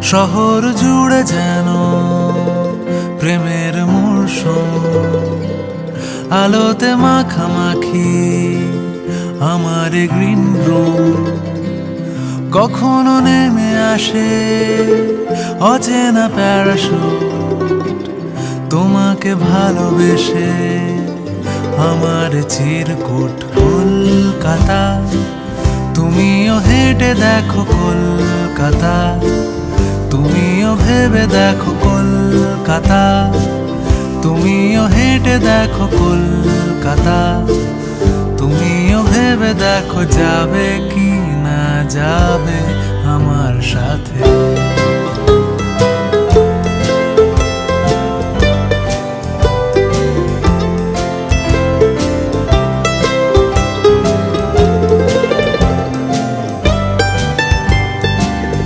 শহর জুড়ে যেন প্রেমের মৌসুম, আলোতে মাখামাখি আমার গ্রিন রুম। কখনো নেমে আসে অচেনা প্যারাশুট, তোমাকে ভালোবেসে আমার চিরকুট। কলকাতা, তুমিও হেঁটে দেখো কলকাতা, তুমিও ভেবে দেখো কলকাতা, তুমিও হেঁটে দেখো কলকাতা, তুমিও ভেবে দেখো যাবে কি না যাবে আমার সাথে।